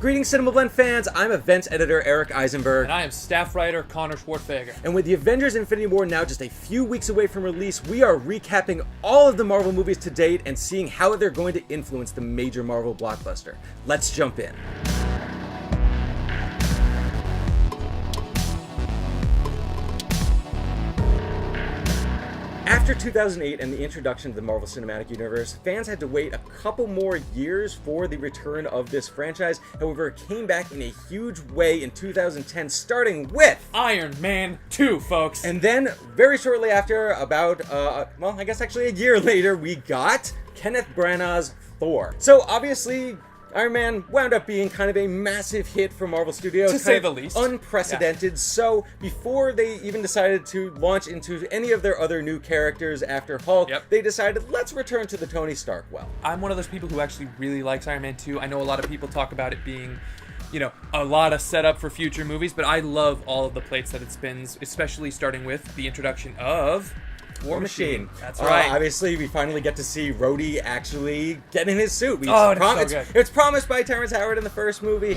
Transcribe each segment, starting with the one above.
Greetings, CinemaBlend fans. I'm events editor Eric Eisenberg. And I am staff writer Conner Schwerdtfeger. And with the Avengers Infinity War now just a few weeks away from release, we are recapping all of the Marvel movies to date and seeing how they're going to influence the major Marvel blockbuster. Let's jump in. After 2008 and the introduction to the Marvel Cinematic Universe, fans had to wait a couple more years for the return of this franchise. However, it came back in a huge way in 2010, starting with Iron Man 2, folks. And then, very shortly after, about, I guess actually a year later, we got Kenneth Branagh's Thor. So, obviously, Iron Man wound up being kind of a massive hit for Marvel Studios. To say the least. Unprecedented. Yeah. So, before they even decided to launch into any of their other new characters after Hulk, they decided, let's return to the Tony Stark well. I'm one of those people who actually really likes Iron Man 2. I know a lot of people talk about it being, you know, a lot of setup for future movies, but I love all of the plates that it spins, especially starting with the introduction of War Machine. That's right. Obviously, we finally get to see Rhodey actually get in his suit. It's so good. It's promised by Terrence Howard in the first movie.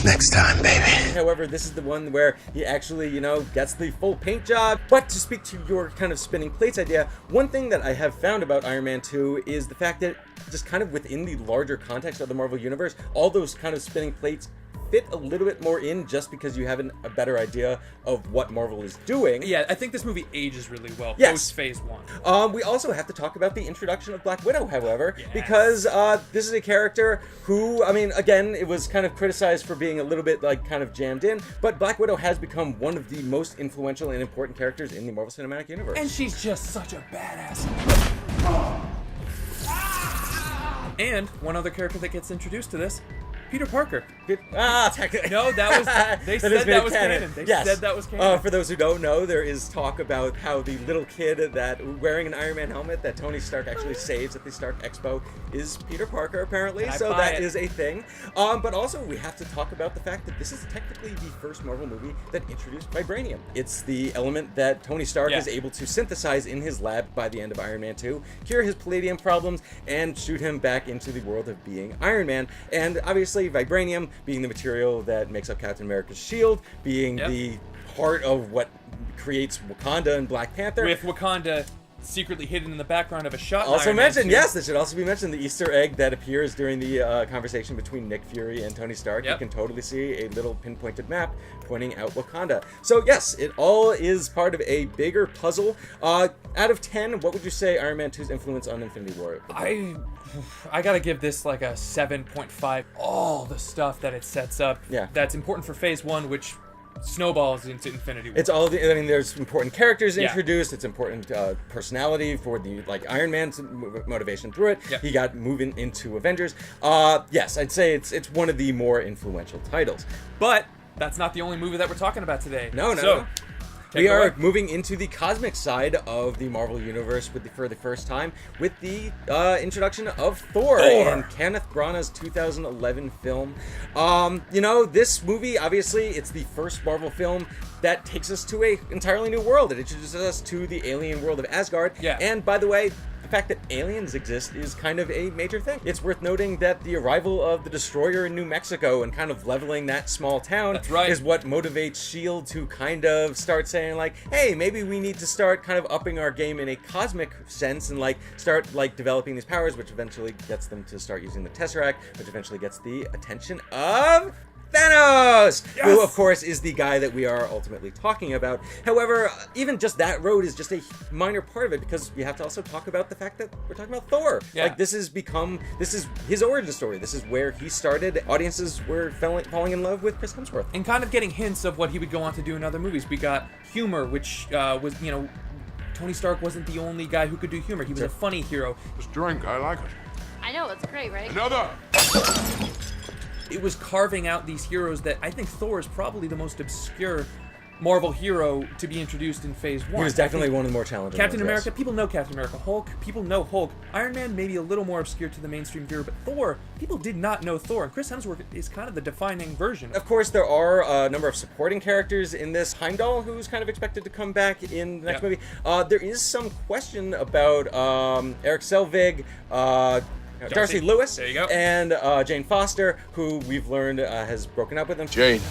Next time, baby. However, this is the one where he actually, gets the full paint job. But to speak to your kind of spinning plates idea, one thing that I have found about Iron Man 2 is the fact that just kind of within the larger context of the Marvel Universe, all those kind of spinning plates fit a little bit more in just because you have a better idea of what Marvel is doing. Yeah, I think this movie ages really well post Phase 1. We also have to talk about the introduction of Black Widow, however, because this is a character who, again, it was kind of criticized for being a little bit kind of jammed in, but Black Widow has become one of the most influential and important characters in the Marvel Cinematic Universe. And she's just such a badass. And one other character that gets introduced to this, Peter Parker. Technically. No, they said that was canon. They said that was canon. For those who don't know, there is talk about how the little kid that wearing an Iron Man helmet that Tony Stark actually saves at the Stark Expo is Peter Parker, apparently. So that is a thing. But also, we have to talk about the fact that this is technically the first Marvel movie that introduced vibranium. It's the element that Tony Stark is able to synthesize in his lab by the end of Iron Man 2, cure his palladium problems, and shoot him back into the world of being Iron Man. And obviously, vibranium being the material that makes up Captain America's shield, being the heart of what creates Wakanda and Black Panther. With Wakanda secretly hidden in the background of a shot. Also mentioned, this should also be mentioned, the Easter egg that appears during the conversation between Nick Fury and Tony Stark. You can totally see a little pinpointed map pointing out Wakanda. So yes, it all is part of a bigger puzzle. Out of 10, what would you say Iron Man 2's influence on Infinity War? I gotta give this like a 7.5. All the stuff that it sets up that's important for Phase 1, which snowballs into Infinity War. It's all there's important characters introduced. It's important personality for the Iron Man's motivation through it. He got moving into Avengers. Yes, I'd say it's one of the more influential titles. But that's not the only movie that we're talking about today. No. We are moving into the cosmic side of the Marvel Universe for the first time with the introduction of Thor in Kenneth Branagh's 2011 film. This movie, obviously, it's the first Marvel film that takes us to an entirely new world. It introduces us to the alien world of Asgard. And by the way, the fact that aliens exist is kind of a major thing. It's worth noting that the arrival of the Destroyer in New Mexico and kind of leveling that small town is what motivates S.H.I.E.L.D. to kind of start saying hey, maybe we need to start kind of upping our game in a cosmic sense and start developing these powers, which eventually gets them to start using the Tesseract, which eventually gets the attention of Thanos, who of course is the guy that we are ultimately talking about. However, even just that road is just a minor part of it, because we have to also talk about the fact that we're talking about Thor. This is his origin story. This is where he started. Audiences were falling in love with Chris Hemsworth. And kind of getting hints of what he would go on to do in other movies. We got humor, which was, Tony Stark wasn't the only guy who could do humor. He was a funny hero. This drink, I like it. I know, it's great, right? Another! It was carving out these heroes that I think Thor is probably the most obscure Marvel hero to be introduced in Phase 1. He was definitely one of the more challenging Captain ones, America, people know Captain America. Hulk, people know Hulk. Iron Man, maybe a little more obscure to the mainstream viewer, but Thor, people did not know Thor. And Chris Hemsworth is kind of the defining version. Of course, there are a number of supporting characters in this. Heimdall, who's kind of expected to come back in the next movie. There is some question about Eric Selvig, Darcy Lewis. There you go. And Jane Foster, who we've learned has broken up with him. Jane.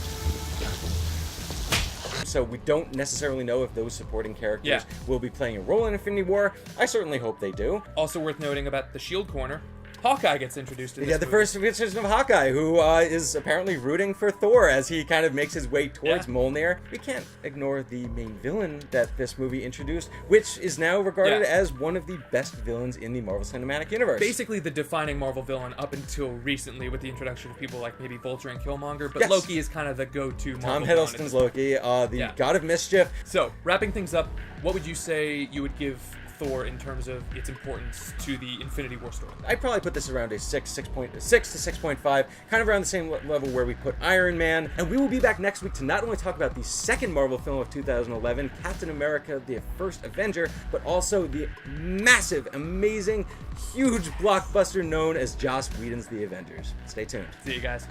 So we don't necessarily know if those supporting characters Yeah. will be playing a role in Infinity War. I certainly hope they do. Also worth noting about the Shield corner, Hawkeye gets introduced in this Yeah, the movie. first appearance of Hawkeye, who is apparently rooting for Thor as he kind of makes his way towards Yeah. Mjolnir. We can't ignore the main villain that this movie introduced, which is now regarded Yeah. as one of the best villains in the Marvel Cinematic Universe. Basically the defining Marvel villain up until recently with the introduction of people like maybe Vulture and Killmonger, but Yes. Loki is kind of the go-to Marvel Tom villain at Hiddleston's this Loki, the Yeah. God of Mischief. So, wrapping things up, what would you say you would give Thor in terms of its importance to the Infinity War story? I'd probably put this around a 6 to 6.5, kind of around the same level where we put Iron Man. And we will be back next week to not only talk about the second Marvel film of 2011, Captain America, the First Avenger, but also the massive, amazing, huge blockbuster known as Joss Whedon's The Avengers. Stay tuned. See you guys.